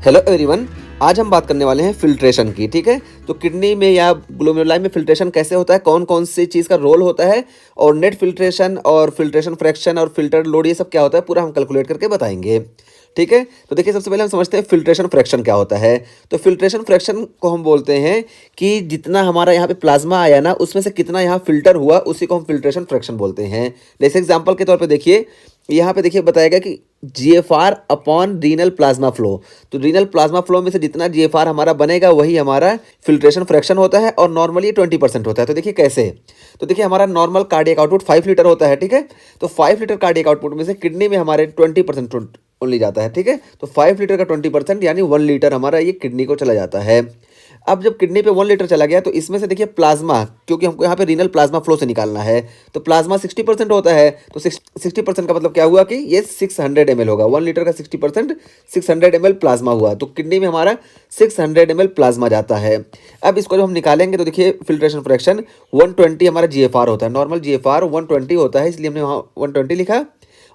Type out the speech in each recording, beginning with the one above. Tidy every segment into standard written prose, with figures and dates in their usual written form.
Hello everyone. आज हम बात करने वाले हैं फिल्ट्रेशन की। ठीक है, तो किडनी में या ग्लोमेरुलाई में फिल्ट्रेशन कैसे होता है, कौन कौन सी चीज़ का रोल होता है और नेट फिल्ट्रेशन और फिल्ट्रेशन फ्रैक्शन और फिल्टर लोड ये सब क्या होता है, पूरा हम कैलकुलेट करके बताएंगे। ठीक है, तो देखिए सबसे पहले हम समझते हैं फिल्ट्रेशन फ्रैक्शन क्या होता है। तो फिल्ट्रेशन फ्रैक्शन को हम बोलते हैं कि जितना हमारा यहाँ पे प्लाज्मा आया ना, उसमें से कितना यहाँ फिल्टर हुआ, उसी को हम फिल्ट्रेशन फ्रैक्शन बोलते हैं। जैसे एग्जाम्पल के तौर पर देखिए, यहाँ पे देखिए बताएगा कि GFR upon renal plasma flow. तो रीनल प्लाज्मा फ्लो में से जितना GFR हमारा बनेगा वही हमारा फिल्ट्रेशन फ्रैक्शन होता है, और नॉर्मली 20% होता है। तो देखिए कैसे, तो देखिए हमारा नॉर्मल कार्डियक आउटपुट 5 लीटर होता है। ठीक है, तो 5 लीटर कार्डियक आउटपुट में से किडनी में हमारे 20% ओनली जाता है। ठीक है, तो 5 लीटर का 20% यानी 1 लीटर हमारा ये किडनी को चला जाता है। अब जब किडनी पे 1 लीटर चला गया तो इसमें से देखिए प्लाज्मा, क्योंकि हमको यहाँ पे रीनल प्लाज्मा फ्लो से निकालना है, तो प्लाज्मा 60% होता है। तो 60% का मतलब क्या हुआ कि ये 600 ml होगा। 1 लीटर का 60% 600 ml प्लाज्मा हुआ, तो किडनी में हमारा 600 ml प्लाज्मा जाता है। अब इसको जब हम निकालेंगे तो देखिए फिल्ट्रेशन फ्रैक्शन 120 हमारा GFR होता है। नॉर्मल GFR 120 होता है, इसलिए हमने वहाँ 120 लिखा,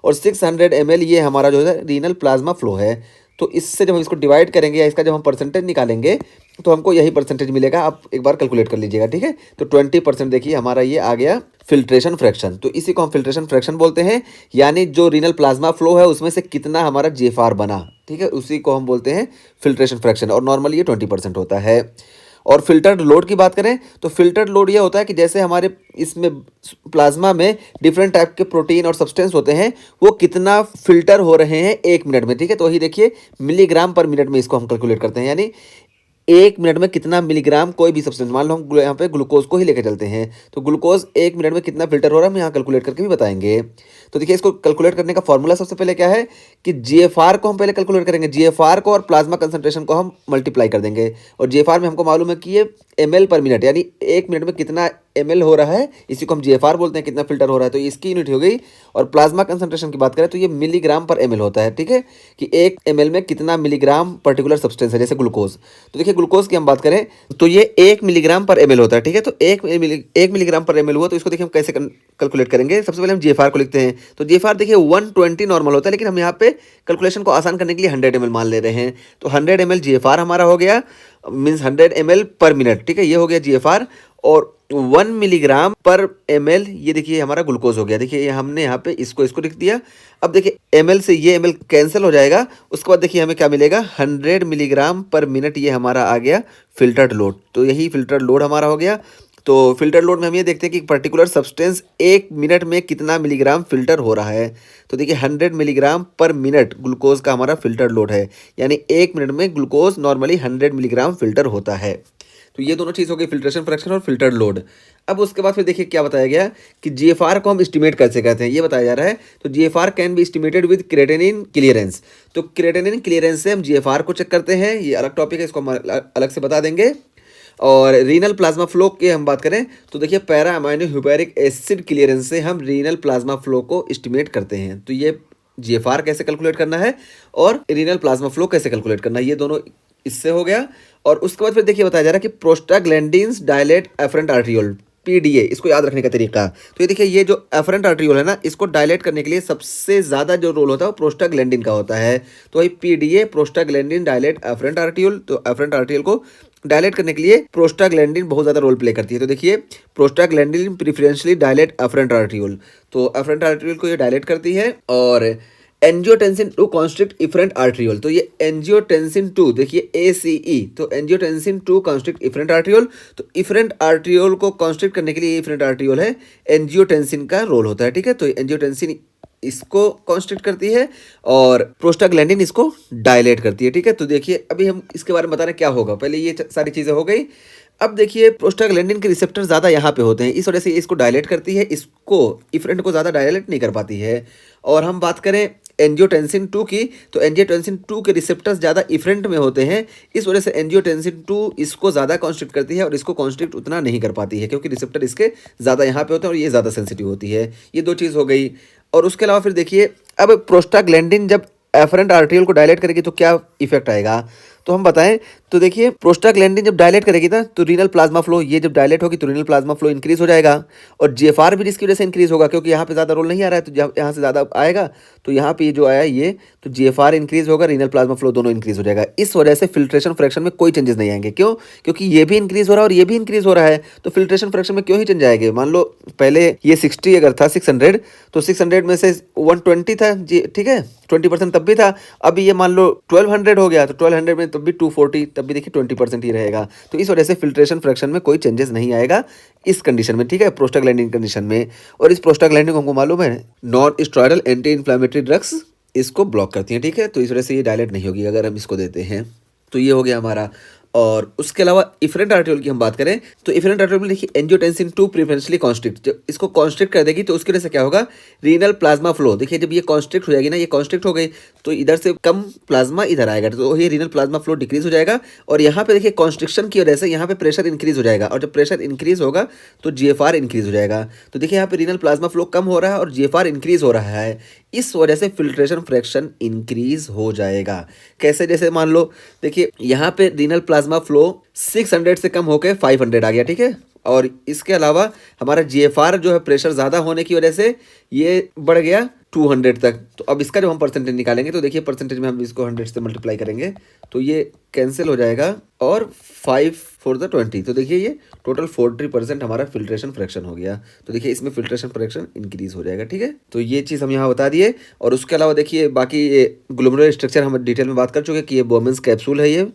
और 600 ml ये हमारा जो है रीनल प्लाज्मा फ्लो है। तो इससे जब हम इसको डिवाइड करेंगे या इसका जब हम परसेंटेज निकालेंगे तो हमको यही परसेंटेज मिलेगा। आप एक बार कैलकुलेट कर लीजिएगा। ठीक है, तो 20% देखिए हमारा ये आ गया फिल्ट्रेशन फ्रैक्शन। तो इसी को हम फिल्ट्रेशन फ्रैक्शन बोलते हैं, यानी जो रीनल प्लाज्मा फ्लो है उसमें से कितना हमारा GFR बना। ठीक है, उसी को हम बोलते हैं फिल्ट्रेशन फ्रैक्शन, और नॉर्मली ये 20% होता है। और फिल्टर्ड लोड की बात करें तो फिल्टर्ड लोड ये होता है कि जैसे हमारे इसमें प्लाज्मा में डिफरेंट टाइप के प्रोटीन और सब्सटेंस होते हैं, वो कितना फिल्टर हो रहे हैं 1 मिनट में। ठीक है, तो वही देखिए मिलीग्राम पर मिनट में इसको हम कैलकुलेट करते हैं, यानी 1 मिनट में कितना मिलीग्राम कोई भी सब्सटेंस, मान लो हम यहाँ पे ग्लूकोज को ही लेकर चलते हैं, तो ग्लूकोज 1 मिनट में कितना फिल्टर हो रहा है हम यहाँ कैलकुलेट करके भी बताएंगे। तो देखिए इसको कैलकुलेट करने का फॉर्मूला सबसे पहले क्या है कि GFR को हम पहले कैलकुलेट करेंगे। GFR को और प्लाज्मा कंसंट्रेशन को हम मल्टीप्लाई कर देंगे, और GFR में हमको मालूम है कि ये ml पर मिनट, यानी 1 मिनट में कितना ml हो रहा है, इसी को हम GFR बोलते हैं, कितना फिल्टर हो रहा है, तो इसकी यूनिट हो गई। और प्लाज्मा कंसंट्रेशन की बात करें तो ये मिलीग्राम पर ml होता है। ठीक है, कि 1 ml में कितना मिलीग्राम पर्टिकुलर सब्सटेंस है, जैसे ग्लूकोज। तो देखिए ग्लूकोज की हम बात करें तो ये 1 मिलीग्राम पर ml होता है। ठीक है, तो 1 मिलीग्राम पर ml हुआ, तो इसको देखिए हम कैसे कैलकुलेट करेंगे। सबसे पहले हम GFR को लिखते हैं, तो GFR देखिए 120 नॉर्मल होता है, लेकिन हम यहाँ पे कैलकुलेशन को आसान करने के लिए 100 ml मान ले रहे हैं। तो 100 ml GFR हमारा हो गया, मीन्स 100 ml पर मिनट। ठीक है, ये हो गया GFR, और 1 मिलीग्राम पर ml ये देखिए हमारा ग्लूकोज हो गया। देखिए ये हमने यहाँ पे इसको लिख दिया। अब देखिए ml से ये ml कैंसिल हो जाएगा, उसके बाद देखिए हमें क्या मिलेगा, 100 मिलीग्राम पर मिनट ये हमारा आ गया फिल्टर्ड लोड। तो यही फिल्टर्ड लोड हमारा हो गया। तो फिल्टर लोड में हम ये देखते हैं कि पर्टिकुलर सब्सटेंस 1 मिनट में कितना मिलीग्राम फिल्टर हो रहा है। तो देखिए 100 मिलीग्राम पर मिनट ग्लूकोज का हमारा फिल्टर लोड है, यानी 1 मिनट में ग्लूकोज नॉर्मली 100 मिलीग्राम फिल्टर होता है। तो ये दोनों चीज़ हो गई फिल्ट्रेशन फ्रैक्शन और फिल्टर्ड लोड। अब उसके बाद फिर देखिए क्या बताया गया कि GFR को हम एस्टिमेट कैसे करते हैं, ये बताया जा रहा है। तो GFR can be estimated with creatinine clearance. तो क्रिएटिनिन क्लियरेंस से हम GFR को चेक करते हैं, ये अलग टॉपिक है, इसको हम अलग से बता देंगे। और रीनल प्लाज्मा फ्लो की हम बात करें तो देखिए पैरा अमाइनो ह्यूपेरिक एसिड क्लियरेंस से हम रीनल प्लाज्मा फ्लो को एस्टिमेट करते हैं। तो ये GFR कैसे कैलकुलेट करना है और रीनल प्लाज्मा फ्लो कैसे कैलकुलेट करना है, ये दोनों इससे हो गया। और उसके बाद फिर देखिए बताया जा रहा है कि prostaglandins dilate efferent arteriole, PDA, इसको याद रखने का तरीका। तो ये देखिए ये जो एफरेंट आर्ट्रियोल है ना, इसको डायलेट करने के लिए सबसे ज़्यादा जो रोल होता है वो प्रोस्टाग्लैंडिन का होता है। तो वही PDA prostaglandin dilate efferent arteriole. तो एफरेंट आर्ट्रियोल को डायलेट करने के लिए प्रोस्टाग्लैंडिन बहुत ज़्यादा रोल प्ले करती है। तो देखिए prostaglandin preferentially dilate efferent arteriole, तो एफरेंट आर्ट्रियोल को ये डायलेट करती है। और एंजियोटेंसिन 2 कॉन्स्ट्रिक्ट इफरेंट आर्ट्रियोल, तो ये एंजियोटेंसिन 2 देखिए ACE, तो एंजियोटेंसिन 2 कॉन्स्ट्रिक्ट इफरेंट आर्ट्रियोल। तो इफरेंट आर्ट्रियोल को कॉन्स्ट्रिक्ट करने के लिए इफरेंट आर्ट्रियोल है, एंजियोटेंसिन का रोल होता है। ठीक है, तो एंजियोटेंसिन इसको कॉन्स्ट्रिक्ट करती है और प्रोस्टाग्लैंडिन इसको डायलेट करती है। ठीक है, तो देखिए अभी हम इसके बारे में बता रहे हैं क्या होगा। पहले ये सारी चीज़ें हो गई। अब देखिए प्रोस्टाग्लैंडिन के रिसेप्टर ज़्यादा यहाँ पे होते हैं, इस वजह से इसको डायलेट करती है, इसको इफरेंट को ज़्यादा डायलेट नहीं कर पाती है। और हम बात करें एंजियोटेंसिन 2 की, तो एंजियोटेंसिन 2 के रिसेप्टर्स ज़्यादा इफरेंट में होते हैं, इस वजह से एंजियोटेंसिन 2 इसको ज़्यादा कॉन्स्ट्रिक्ट करती है और इसको कॉन्स्ट्रिक्ट उतना नहीं कर पाती है, क्योंकि रिसेप्टर इसके ज़्यादा यहाँ पे होते हैं और ये ज़्यादा सेंसिटिव होती है। ये 2 चीज़ हो गई। और उसके अलावा फिर देखिए अब प्रोस्टाग्लैंडिन जब एफरेंट आर्ट्रियोल को डायलेट करेगी तो क्या इफेक्ट आएगा। तो हम बताएं तो देखिए प्रोस्टाग्लैंडिन जब डायलेट करेगी ना तो रीनल प्लाज्मा फ्लो, ये जब डायलेट होगी तो रीनल प्लाज्मा फ्लो इंक्रीज हो जाएगा और जीएफआर भी इसकी वजह से इंक्रीज होगा, क्योंकि यहाँ पे ज़्यादा रोल नहीं आ रहा है, तो जब यहाँ से ज़्यादा आएगा तो यहाँ पे जो आया ये, तो जीएफआर इंक्रीज होगा, रीनल प्लाज्मा फ्लो दोनों इंक्रीज हो जाएगा। इस वजह से फिल्ट्रेशन फ्रैक्शन में कोई चेंजेस नहीं आएंगे। क्यों? क्योंकि ये भी इंक्रीज हो रहा है और ये भी इंक्रीज हो रहा है, तो फिल्ट्रेशन फ्रैक्शन में क्यों ही चेंज आएंगे। मान लो पहले ये 60 अगर था 600, तो 600 में से 120 था जी, ठीक है, 20% तब भी था। अभी ये मान लो 1200 हो गया, तो 1200 में तब भी 240, तब भी देखिए 20% ही रहेगा। तो इस वजह से फिल्ट्रेशन फ्रैक्शन में कोई चेंजेस नहीं आएगा इस कंडीशन में, ठीक है, प्रोस्टाग्लैंडिन कंडीशन में। और इस प्रोस्टाग्लैंडिन को हमको मालूम है non steroidal anti inflammatory drugs इसको ब्लॉक करती हैं, ठीक है, तो इस वजह से ये डायलेट नहीं होगी अगर हम इसको देते हैं। तो ये हो गया हमारा। और उसके अलावा इफरेंट आर्टियोल की हम बात करें तो इफरेंट आर्टियोल में देखिए एंजियोटेंसिन 2 प्रिफरेंशियली कॉन्स्ट्रिक्ट, जब इसको कॉन्स्ट्रिक्ट कर देगी तो उसकी वजह से क्या होगा, रीनल प्लाज्मा फ्लो। देखिए जब ये कॉन्स्ट्रिक्ट हो जाएगी ना, ये कॉन्स्ट्रिक्ट हो गई तो इधर से कम प्लाज्मा इधर आएगा, तो ये रीनल प्लाज्मा फ्लो डिक्रीज हो जाएगा। और यहाँ पे देखिए कॉन्स्ट्रिक्शन की वजह से यहाँ पे प्रेशर इंक्रीज हो जाएगा, और जब प्रेशर इंक्रीज होगा तो जीएफआर इंक्रीज हो जाएगा। तो देखिए यहाँ पे रीनल प्लाज्मा फ्लो कम हो रहा है और जीएफआर इंक्रीज हो रहा है, इस वजह से फिल्ट्रेशन फ्रैक्शन इंक्रीज हो जाएगा। कैसे? जैसे मान लो देखिए यहाँ पे रीनल प्लाज्मा फ्लो 600 से कम होकर 500 आ गया, ठीक है, और इसके अलावा हमारा जीएफआर जो है प्रेशर ज़्यादा होने की वजह से ये बढ़ गया 200 तक। तो अब इसका जब हम परसेंटेज निकालेंगे तो देखिए परसेंटेज में हम इसको 100 से मल्टीप्लाई करेंगे तो ये कैंसिल हो जाएगा और 5 4 द 20, तो देखिए ये टोटल 40% हमारा फिल्ट्रेशन फ्रैक्शन हो गया। तो देखिए इसमें फिल्ट्रेशन फ्रैक्शन इंक्रीज हो जाएगा, ठीक है। तो ये चीज़ हम यहाँ बता दिए। और उसके अलावा देखिए बाकी ये ग्लोमेरुलर स्ट्रक्चर हम डिटेल में बात कर चुके हैं कि ये बोमेंस कैप्सूल है ये,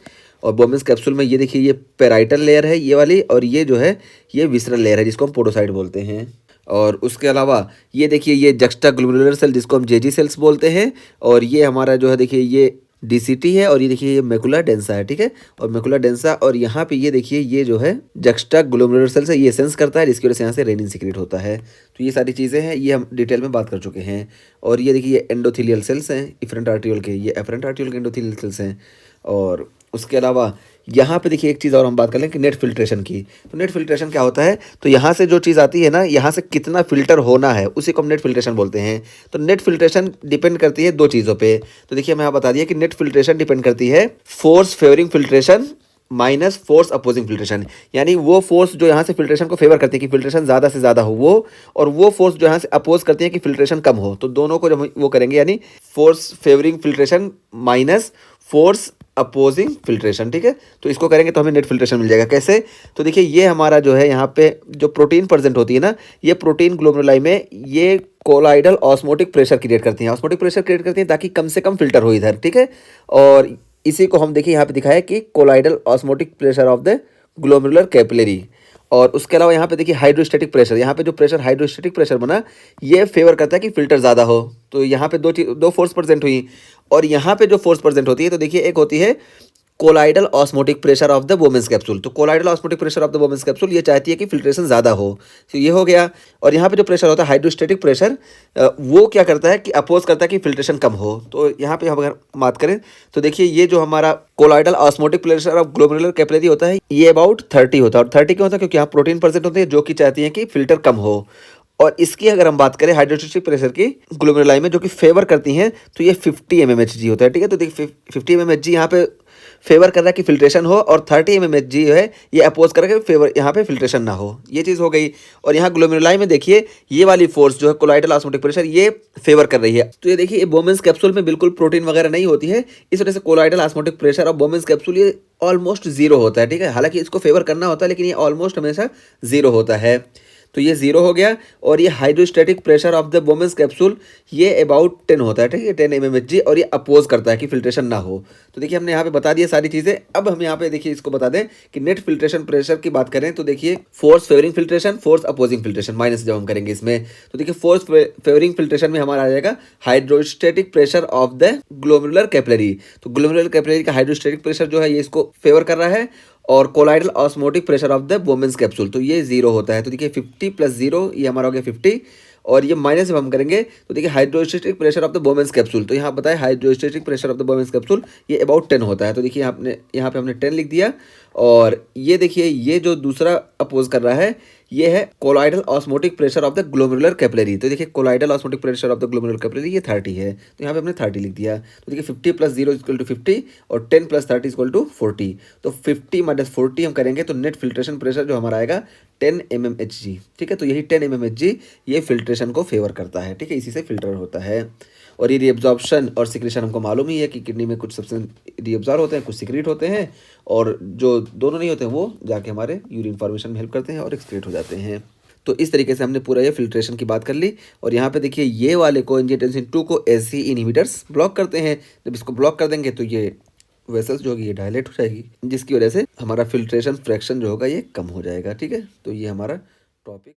और बोमेंस कैप्सूल में ये देखिए ये पेराइटल लेयर है ये वाली, और ये जो है ये विसरल लेयर है जिसको हम पोडोसाइट बोलते हैं। और उसके अलावा ये देखिए ये जक्स्टा ग्लोमेरुलर सेल जिसको हम जेजी सेल्स बोलते हैं, और ये हमारा जो है देखिए ये डीसीटी है, और ये देखिए ये मैकुला डेंसा है, ठीक है, और मैकुला डेंसा। और यहाँ पे ये देखिए ये जो है जक्स्टा ग्लोमेरुलर सेल्स है, ये सेंस करता है जिसकी वजह से यहाँ से रेनिन सीक्रेट होता है। तो ये सारी चीज़ें हैं, ये हम डिटेल में बात कर चुके हैं। और ये देखिए ये एंडोथीलियल सेल्स हैं इफरेंट आर्टियोल के, ये एफरेंट आर्टियोल के एंडोथीलियल सेल्स हैं। और उसके अलावा यहाँ पे देखिए एक चीज़ और हम बात कर लें कि नेट फिल्ट्रेशन की। तो नेट फिल्ट्रेशन क्या होता है, तो यहाँ से जो चीज़ आती है ना, यहाँ से कितना फिल्टर होना है उसी को हम नेट फिल्ट्रेशन बोलते हैं। तो नेट फिल्ट्रेशन डिपेंड करती है दो चीज़ों पे। तो देखिए मैं यहाँ बता दिया कि नेट फिल्ट्रेशन डिपेंड करती है force favouring filtration minus force opposing filtration, यानी वो फोर्स जो यहाँ से फिल्ट्रेशन को फेवर करती है कि फिल्ट्रेशन ज़्यादा से ज़्यादा हो वो, और वो फोर्स जो यहाँ से अपोज करती है कि फिल्ट्रेशन कम हो। तो दोनों को जब वो करेंगे यानी force favouring filtration minus force opposing filtration, ठीक है, तो इसको करेंगे तो हमें नेट फिल्ट्रेशन मिल जाएगा। कैसे? तो देखिए ये हमारा जो है यहाँ पे जो प्रोटीन प्रेजेंट होती है ना, ये प्रोटीन ग्लोमेरुलाई में ये कोलाइडल ऑस्मोटिक प्रेशर क्रिएट करती हैं, ऑस्मोटिक प्रेशर क्रिएट करती हैं ताकि कम से कम फिल्टर हो इधर, ठीक है। और इसी को हम देखिए यहाँ पे दिखाया कि colloidal osmotic pressure of the glomerular capillary. और उसके अलावा यहाँ पे देखिए हाइड्रोस्टैटिक प्रेशर, यहाँ पे जो प्रेशर हाइड्रोस्टैटिक प्रेशर बना ये फेवर करता है कि फिल्टर ज़्यादा हो। तो यहाँ पे दो फोर्स प्रेजेंट हुई, और यहाँ पे जो फोर्स प्रेजेंट होती है तो देखिए एक होती है colloidal osmotic pressure of the Bowman's capsule. तो colloidal osmotic pressure of the Bowman's capsule ये चाहती है कि फिल्ट्रेशन ज़्यादा हो, तो ये हो गया। और यहाँ पे जो प्रेशर होता है हाइड्रोस्टैटिक प्रेशर, वो क्या करता है कि अपोज करता है कि फिल्ट्रेशन कम हो। तो यहाँ पे हम अगर बात करें तो देखिए ये जो हमारा colloidal osmotic pressure of glomerular capillary होता है ये अबाउट 30 होता है। और 30 क्यों होता है? क्योंकि यहाँ प्रोटीन प्रेजेंट होते हैं जो कि चाहती है कि फिल्टर कम हो। और इसकी अगर हम बात करें हाइड्रोस्टैटिक प्रेशर की ग्लोमेरुलाई में जो कि फेवर करती हैं तो ये 50 mmHg होता है, ठीक है। तो देखिए 50 mmHg यहाँ पे फेवर कर रहा है कि फिल्ट्रेशन हो, और 30 mmHg जो है ये अपोज कर रहा है कि फेवर यहाँ पे फिल्ट्रेशन ना हो, ये चीज़ हो गई। और यहाँ ग्लोमेरुलाई में देखिए ये वाली फोर्स जो है कोलाइडल ऑस्मोटिक प्रेशर ये फेवर कर रही है। तो ये देखिए ये बोमेंस कैप्सूल में बिल्कुल प्रोटीन वगैरह नहीं होती है, इस वजह से कोलाइडल ऑस्मोटिक प्रेशर और बोमेंस कैप्सूल ये ऑलमोस्ट जीरो होता है, ठीक है। हालांकि इसको फेवर करना होता है लेकिन ये ऑलमोस्ट हमेशा जीरो होता है। तो ये जीरो हो गया। और ये hydrostatic pressure of the Bowman's capsule ये अबाउट 10 होता है, ठीक है, 10 mmHg, और ये अपोज करता है कि फिल्ट्रेशन ना हो। तो देखिए हमने यहाँ पे बता दिया सारी चीज़ें। अब हम यहाँ पे देखिए इसको बता दें कि नेट फिल्ट्रेशन प्रेशर की बात करें तो देखिए force favouring filtration, force opposing filtration minus जब हम करेंगे इसमें तो देखिए फोर्स फेवरिंग फिल्ट्रेशन में हमारा आ जाएगा hydrostatic pressure of the glomerular capillary. तो ग्लोमेरुलर कैपिलरी का हाइड्रोस्टैटिक प्रेशर जो है ये इसको फेवर कर रहा है, और colloidal osmotic pressure of the Bowman's capsule तो ये जीरो होता है। तो देखिए 50 + 0 ये हमारा हो गया 50, और ये माइनस जब हम करेंगे तो देखिए hydrostatic pressure of the Bowman's capsule, तो यहाँ बताए hydrostatic pressure of the Bowman's capsule ये अबाउट 10 होता है। तो देखिए यहाँ पे हमने 10 लिख दिया। और ये देखिए ये जो दूसरा अपोज कर रहा है ये है colloidal osmotic pressure of the glomerular capillary. तो देखिए colloidal osmotic pressure of the glomerular capillary ये 30 है, तो यहाँ पे हमने 30 लिख दिया। तो देखिए 50 + 0 = 50 और 10 + 30 = 40। तो 50 - 40 हम करेंगे तो नेट फिल्ट्रेशन प्रेशर जो हमारा आएगा 10 mmHg। ठीक है, तो यही 10 mmHg ये फिल्ट्रेशन को फेवर करता है। ठीक है, इसी से फिल्टर होता है। और ये रीअब्जॉर्प्शन और सिक्रेशन हमको मालूम ही है कि किडनी में कुछ सब्सटेंस रीअब्जॉर्ब होते हैं, कुछ सिक्रेट होते हैं, और जो दोनों नहीं होते हैं वो जाके हमारे यूरिन फॉर्मेशन में हेल्प करते हैं और एक्सक्रीट हो जाते हैं। तो इस तरीके से हमने पूरा ये फिल्ट्रेशन की बात कर ली। और यहाँ पे देखिए ये वाले को एंजियोटेंसिन 2 को एसजी इनहिबिटर्स ब्लॉक करते हैं। जब इसको ब्लॉक कर देंगे तो ये वेसल्स जो होगी ये डायलेट हो जाएगी, जिसकी वजह से हमारा फिल्ट्रेशन फ्रैक्शन जो होगा ये कम हो जाएगा। ठीक है, तो ये हमारा टॉपिक